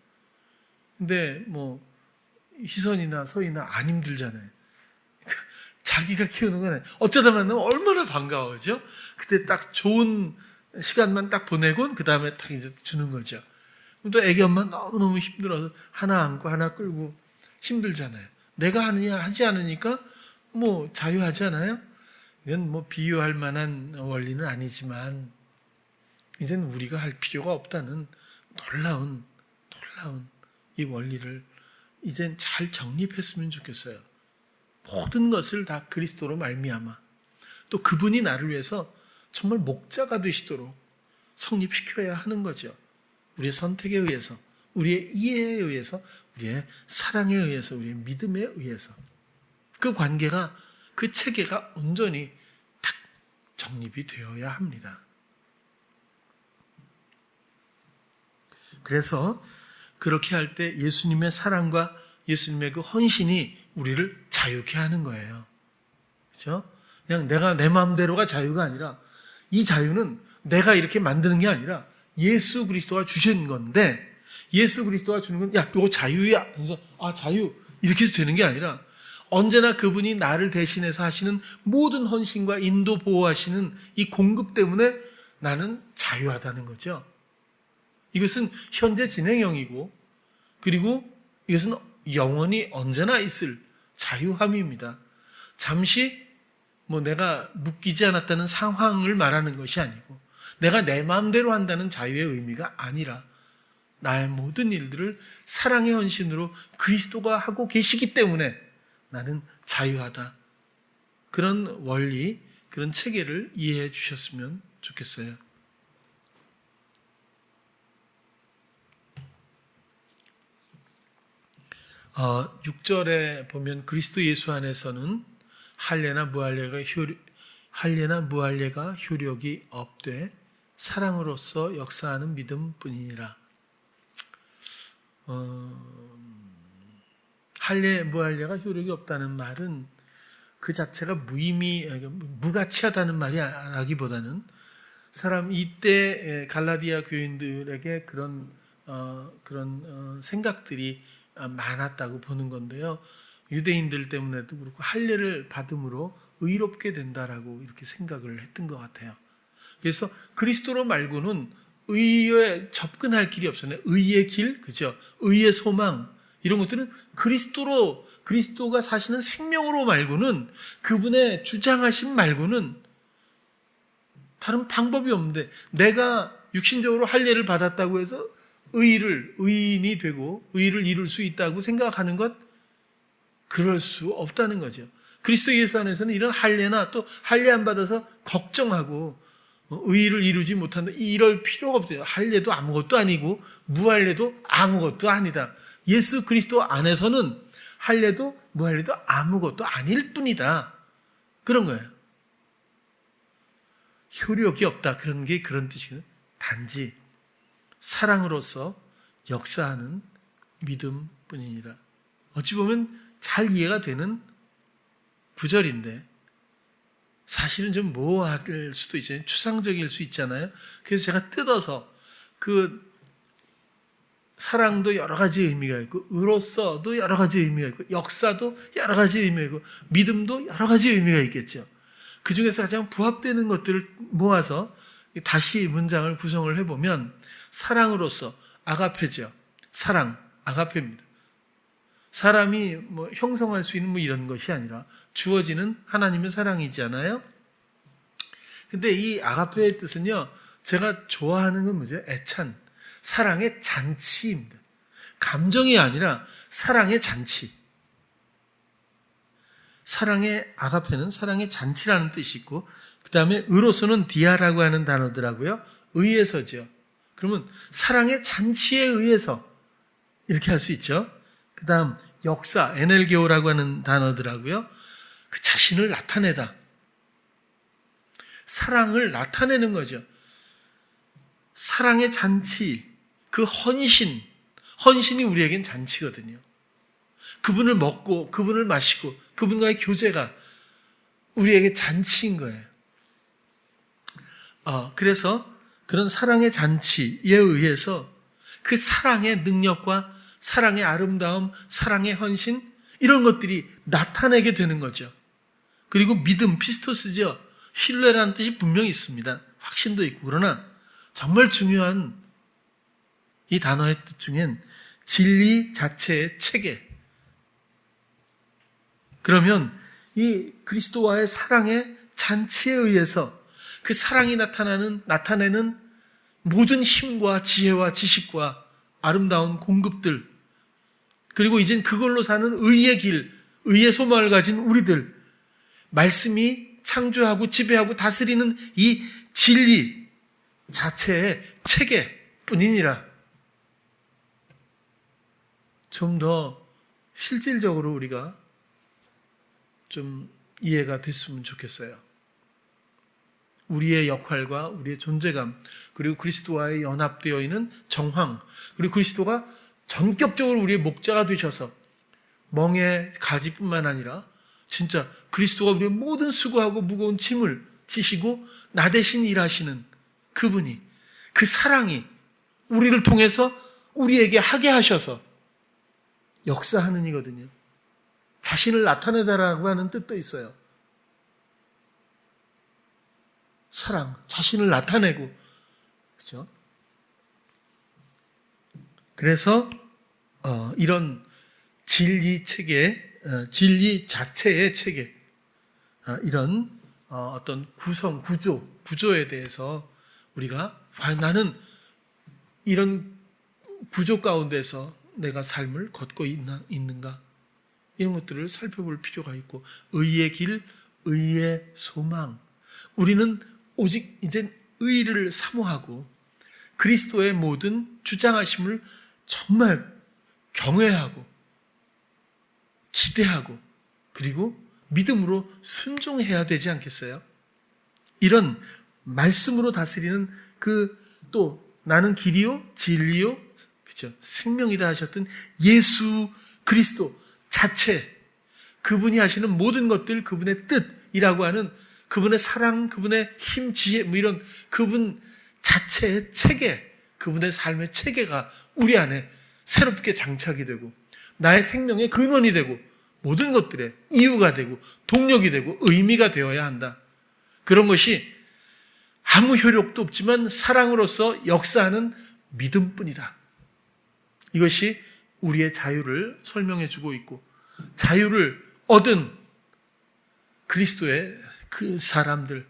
근데 뭐 희선이나 서희나 안 힘들잖아요. 자기가 키우는 건 어쩌다 만나면 얼마나 반가워죠. 그때 딱 좋은 시간만 딱 보내고 그 다음에 딱 이제 주는 거죠. 또 애기 엄마 너무너무 힘들어서 하나 안고 하나 끌고 힘들잖아요. 내가 하지 않으니까 뭐 자유하잖아요. 이건 뭐 비유할 만한 원리는 아니지만 이제는 우리가 할 필요가 없다는 놀라운 이 원리를 이젠 잘 정립했으면 좋겠어요. 모든 것을 다 그리스도로 말미암아, 또 그분이 나를 위해서 정말 목자가 되시도록 성립시켜야 하는 거죠. 우리의 선택에 의해서, 우리의 이해에 의해서, 우리의 사랑에 의해서, 우리의 믿음에 의해서 그 관계가, 그 체계가 온전히 딱 정립이 되어야 합니다. 그래서 그렇게 할 때 예수님의 사랑과 예수님의 그 헌신이 우리를 자유케 하는 거예요. 그렇죠? 그냥 내가 내 마음대로가 자유가 아니라 이 자유는 내가 이렇게 만드는 게 아니라 예수 그리스도가 주신 건데 예수 그리스도가 주는 건 야, 이거 자유야. 그래서 자유 이렇게 해서 되는 게 아니라 언제나 그분이 나를 대신해서 하시는 모든 헌신과 인도 보호하시는 이 공급 때문에 나는 자유하다는 거죠. 이것은 현재 진행형이고 그리고 이것은 영원히 언제나 있을 자유함입니다. 잠시 내가 묶이지 않았다는 상황을 말하는 것이 아니고 내가 내 마음대로 한다는 자유의 의미가 아니라 나의 모든 일들을 사랑의 헌신으로 그리스도가 하고 계시기 때문에 나는 자유하다. 그런 원리, 그런 체계를 이해해 주셨으면 좋겠어요. 어, 6절에 보면 그리스도 예수 안에서는 할례나 무할례가 효력이 없되 사랑으로서 역사하는 믿음뿐이니라. 할례, 무할례가 효력이 없다는 말은 그 자체가 무가치하다는 말이 아니라기보다는 이때 갈라디아 교인들에게 그런 생각들이 많았다고 보는 건데요. 유대인들 때문에도 그렇고 할례를 받음으로 의롭게 된다라고 이렇게 생각을 했던 것 같아요. 그래서 그리스도로 말고는 의에 접근할 길이 없었네. 의의 길, 그죠? 의의 소망 이런 것들은 그리스도가 사시는 생명으로 말고는 그분의 주장하심 말고는 다른 방법이 없는데 내가 육신적으로 할례를 받았다고 해서 의인이 되고 의를 이룰 수 있다고 생각하는 것 그럴 수 없다는 거죠. 그리스도 예수 안에서는 이런 할례나 또 할례 안 받아서 걱정하고 의를 이루지 못한다 이럴 필요가 없어요. 할례도 아무것도 아니고 무할례도 아무것도 아니다. 예수 그리스도 안에서는 할례도 무할례도 아무것도 아닐 뿐이다. 그런 거예요. 효력이 없다. 그런 게 그런 뜻이거든요. 단지 사랑으로서 역사하는 믿음뿐이니라. 어찌 보면 잘 이해가 되는 구절인데 사실은 좀 모호할 수도 있잖아요. 추상적일 수 있잖아요. 그래서 제가 뜯어서 그 사랑도 여러 가지 의미가 있고 의로서도 여러 가지 의미가 있고 역사도 여러 가지 의미가 있고 믿음도 여러 가지 의미가 있겠죠. 그 중에서 가장 부합되는 것들을 모아서 다시 문장을 구성을 해보면 사랑으로서 아가페죠. 사랑, 아가페입니다. 사람이 형성할 수 있는 이런 것이 아니라 주어지는 하나님의 사랑이잖아요. 근데 이 아가페의 뜻은요, 제가 좋아하는 건 뭐죠? 애찬, 사랑의 잔치입니다. 감정이 아니라 사랑의 잔치. 사랑의 아가페는 사랑의 잔치라는 뜻이 있고 그 다음에 의로서는 디아라고 하는 단어더라고요. 의해서죠. 그러면 사랑의 잔치에 의해서 이렇게 할 수 있죠. 그 다음 역사, 에넬게오라고 하는 단어더라고요. 그 자신을 나타내다. 사랑을 나타내는 거죠. 사랑의 잔치, 그 헌신이 우리에겐 잔치거든요. 그분을 먹고 그분을 마시고 그분과의 교제가 우리에게 잔치인 거예요. 그래서 그런 사랑의 잔치에 의해서 그 사랑의 능력과 사랑의 아름다움, 사랑의 헌신 이런 것들이 나타내게 되는 거죠. 그리고 믿음, 피스토스죠. 신뢰라는 뜻이 분명히 있습니다. 확신도 있고 그러나 정말 중요한 이 단어의 뜻 중엔 진리 자체의 체계. 그러면 이 그리스도와의 사랑의 잔치에 의해서 그 사랑이 나타내는 모든 힘과 지혜와 지식과 아름다운 공급들 그리고 이젠 그걸로 사는 의의 길, 의의 소망을 가진 우리들 말씀이 창조하고 지배하고 다스리는 이 진리 자체의 체계뿐이니라. 좀 더 실질적으로 우리가 좀 이해가 됐으면 좋겠어요. 우리의 역할과 우리의 존재감, 그리고 그리스도와의 연합되어 있는 정황, 그리고 그리스도가 전격적으로 우리의 목자가 되셔서 멍에 가지뿐만 아니라 진짜 그리스도가 우리의 모든 수고하고 무거운 짐을 지시고 나 대신 일하시는 그분이, 그 사랑이 우리를 통해서 우리에게 하게 하셔서 역사하는 이거든요. 자신을 나타내다라고 하는 뜻도 있어요. 사랑, 자신을 나타내고, 그렇죠? 그래서 이런 진리 체계, 진리 자체의 체계, 이런 어떤 구조에 대해서 우리가 나는 이런 구조 가운데서 내가 삶을 걷고 있는가, 이런 것들을 살펴볼 필요가 있고, 의의 길, 의의 소망, 우리는 오직 이제 의를 사모하고 그리스도의 모든 주장하심을 정말 경외하고 기대하고 그리고 믿음으로 순종해야 되지 않겠어요? 이런 말씀으로 다스리는 또 나는 길이요 진리요 그렇죠? 생명이다 하셨던 예수 그리스도 자체, 그분이 하시는 모든 것들, 그분의 뜻이라고 하는 그분의 사랑, 그분의 힘, 지혜, 이런 그분 자체의 체계, 그분의 삶의 체계가 우리 안에 새롭게 장착이 되고 나의 생명의 근원이 되고 모든 것들의 이유가 되고 동력이 되고 의미가 되어야 한다. 그런 것이 아무 효력도 없지만 사랑으로서 역사하는 믿음뿐이다. 이것이 우리의 자유를 설명해 주고 있고, 자유를 얻은 그리스도의 그 사람들,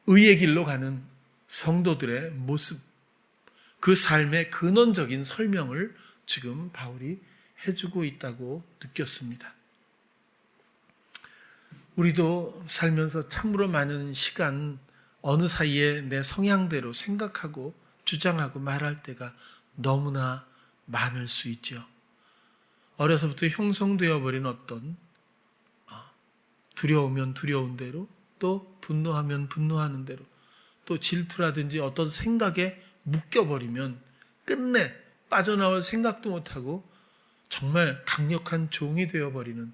의의 길로 가는 성도들의 모습, 그 삶의 근원적인 설명을 지금 바울이 해주고 있다고 느꼈습니다. 우리도 살면서 참으로 많은 시간 어느 사이에 내 성향대로 생각하고 주장하고 말할 때가 너무나 많을 수 있죠. 어려서부터 형성되어 버린 어떤 두려우면 두려운 대로, 또 분노하면 분노하는 대로, 또 질투라든지 어떤 생각에 묶여버리면 끝내 빠져나올 생각도 못하고 정말 강력한 종이 되어버리는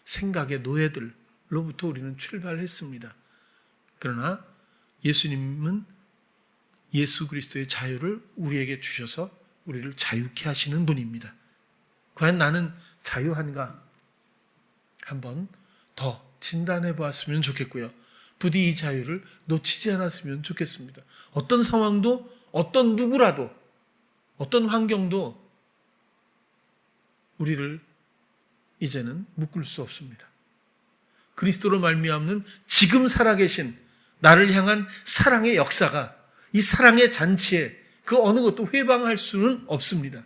생각의 노예들로부터 우리는 출발했습니다. 그러나 예수님은 예수 그리스도의 자유를 우리에게 주셔서 우리를 자유케 하시는 분입니다. 과연 나는 자유한가? 한번 더 진단해 보았으면 좋겠고요. 부디 이 자유를 놓치지 않았으면 좋겠습니다. 어떤 상황도, 어떤 누구라도, 어떤 환경도 우리를 이제는 묶을 수 없습니다. 그리스도로 말미암는 지금 살아계신 나를 향한 사랑의 역사가, 이 사랑의 잔치에 그 어느 것도 회방할 수는 없습니다.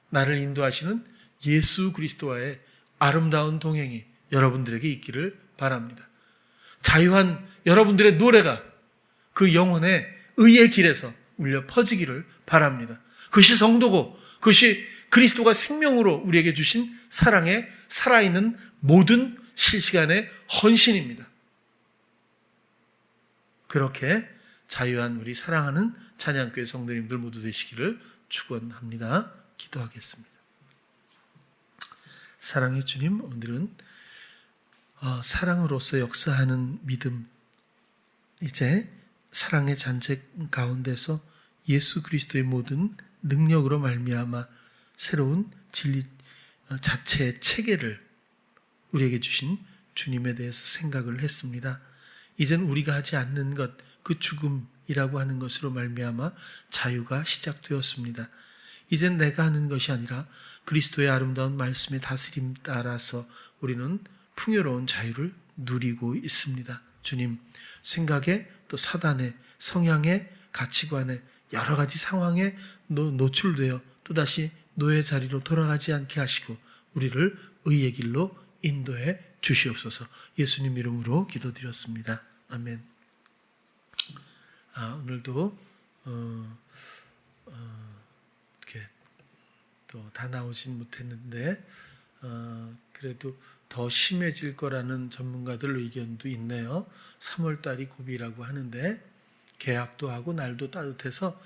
나를 인도하시는 예수 그리스도와의 아름다운 동행이 여러분들에게 있기를 바랍니다. 자유한 여러분들의 노래가 그 영혼의 의의 길에서 울려 퍼지기를 바랍니다. 그것이 성도고, 그것이 그리스도가 생명으로 우리에게 주신 사랑의 살아있는 모든 실시간의 헌신입니다. 그렇게 자유한 우리 사랑하는 찬양교회 성도님들 모두 되시기를 축원합니다. 기도하겠습니다. 사랑의 주님, 오늘은 사랑으로서 역사하는 믿음, 이제 사랑의 잔재 가운데서 예수 그리스도의 모든 능력으로 말미암아 새로운 진리 자체의 체계를 우리에게 주신 주님에 대해서 생각을 했습니다. 이젠 우리가 하지 않는 것, 그 죽음이라고 하는 것으로 말미암아 자유가 시작되었습니다. 이젠 내가 하는 것이 아니라 그리스도의 아름다운 말씀의 다스림 따라서 우리는 풍요로운 자유를 누리고 있습니다. 주님, 생각에 또 사단의 성향의 가치관에 여러 가지 상황에 노출되어 또다시 노예 자리로 돌아가지 않게 하시고 우리를 의의 길로 인도해 주시옵소서. 예수님 이름으로 기도드렸습니다. 아멘. 오늘도 이렇게 또 다 나오진 못했는데 그래도 더 심해질 거라는 전문가들 의견도 있네요. 3월 달이 고비라고 하는데 개학도 하고 날도 따뜻해서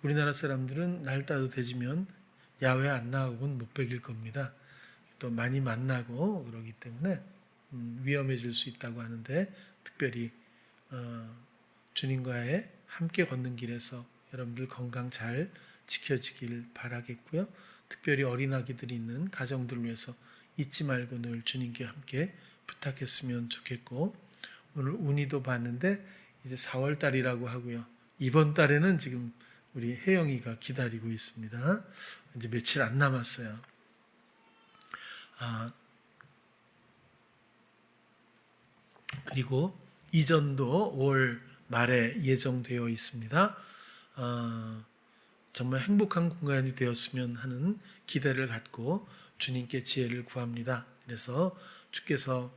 우리나라 사람들은 날 따뜻해지면 야외 안 나가고는 못 베길 겁니다. 또 많이 만나고 그러기 때문에 위험해질 수 있다고 하는데 특별히 주님과의 함께 걷는 길에서 여러분들 건강 잘 지켜지길 바라겠고요. 특별히 어린아기들이 있는 가정들을 위해서 잊지 말고 늘 주님께 함께 부탁했으면 좋겠고, 오늘 운이도 봤는데 이제 4월 달이라고 하고요. 이번 달에는 지금 우리 혜영이가 기다리고 있습니다. 이제 며칠 안 남았어요. 그리고 이전도 5월 말에 예정되어 있습니다. 정말 행복한 공간이 되었으면 하는 기대를 갖고 주님께 지혜를 구합니다. 그래서 주께서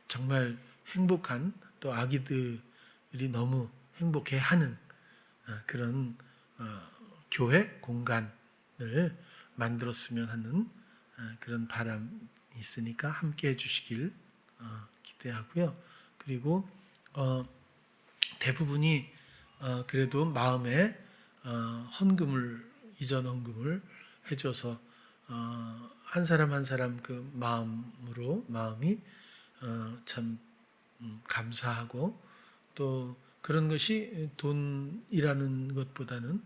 정말 행복한, 또 아기들이 너무 행복해하는 그런 교회 공간을 만들었으면 하는 그런 바람이 있으니까 함께 해주시길 기대하고요. 그리고 대부분이 그래도 마음에 헌금을, 이전 헌금을 해줘서 한 사람 한 사람 그 마음이 참 감사하고, 또 그런 것이 돈이라는 것보다는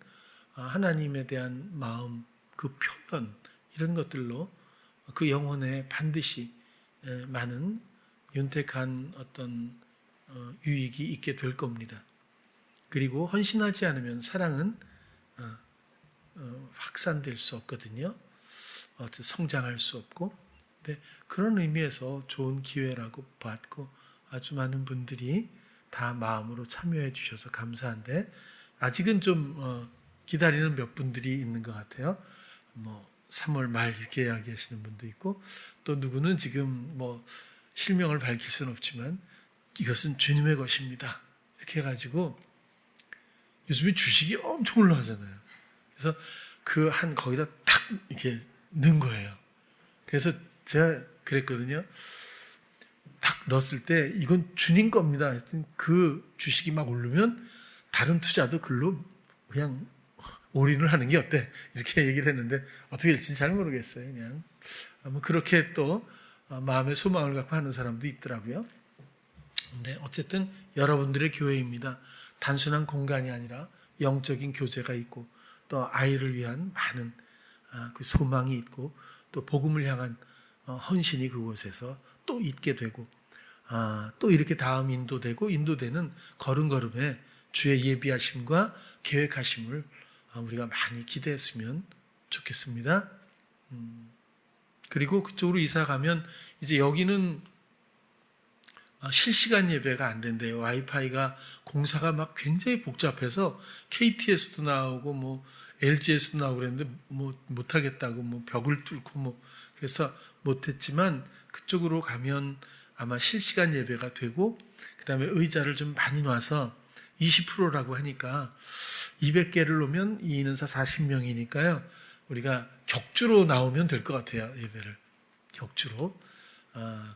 하나님에 대한 마음, 그 표현, 이런 것들로 그 영혼에 반드시 많은 윤택한 어떤 유익이 있게 될 겁니다. 그리고 헌신하지 않으면 사랑은 확산될 수 없거든요. 성장할 수 없고. 근데 그런 의미에서 좋은 기회라고 봤고, 아주 많은 분들이 다 마음으로 참여해 주셔서 감사한데, 아직은 좀 기다리는 몇 분들이 있는 것 같아요. 3월 말 이렇게 이야기하시는 분도 있고, 또 누구는 지금 실명을 밝힐 수는 없지만 이것은 주님의 것입니다 이렇게 해가지고, 요즘에 주식이 엄청 올라가잖아요. 그래서 거기다 탁 이렇게 넣은 거예요. 그래서 제가 그랬거든요. 딱 넣었을 때 이건 주님 겁니다. 그 주식이 막 오르면 다른 투자도 글로 그냥 올인을 하는 게 어때? 이렇게 얘기를 했는데 어떻게 될지 잘 모르겠어요. 그냥 그렇게 또 마음의 소망을 갖고 하는 사람도 있더라고요. 근데 어쨌든 여러분들의 교회입니다. 단순한 공간이 아니라 영적인 교제가 있고, 또 아이를 위한 많은 그 소망이 있고, 또 복음을 향한 헌신이 그곳에서 또 있게 되고, 또 이렇게 다음 인도되는 걸음걸음에 주의 예비하심과 계획하심을 우리가 많이 기대했으면 좋겠습니다. 그리고 그쪽으로 이사 가면 이제 여기는 실시간 예배가 안 된대요. 와이파이가 공사가 막 굉장히 복잡해서 KTS도 나오고 LG에서도 나오고 그랬는데 못하겠다고 벽을 뚫고 그래서 못했지만, 그쪽으로 가면 아마 실시간 예배가 되고, 그 다음에 의자를 좀 많이 놔서 20%라고 하니까 200개를 놓으면 2인은 40명이니까요. 우리가 격주로 나오면 될 것 같아요. 예배를 격주로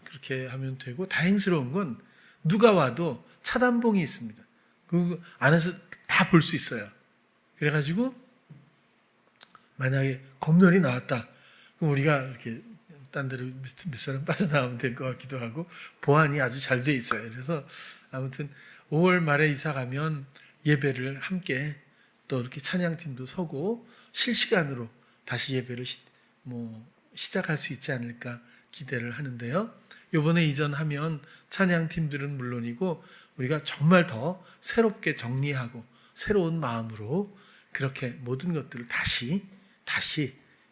그렇게 하면 되고, 다행스러운 건 누가 와도 차단봉이 있습니다. 그 안에서 다 볼 수 있어요. 그래가지고 만약에 검열이 나왔다, 그럼 우리가 이렇게 딴 데로 몇 사람 빠져나오면 될 것 같기도 하고, 보안이 아주 잘 돼 있어요. 그래서 아무튼 5월 말에 이사 가면 예배를 함께, 또 이렇게 찬양팀도 서고 실시간으로 다시 예배를 시작할 수 있지 않을까 기대를 하는데요. 이번에 이전하면 찬양팀들은 물론이고 우리가 정말 더 새롭게 정리하고 새로운 마음으로 그렇게 모든 것들을 다시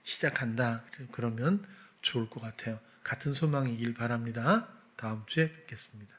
시작한다. 그러면 좋을 것 같아요. 같은 소망이길 바랍니다. 다음 주에 뵙겠습니다.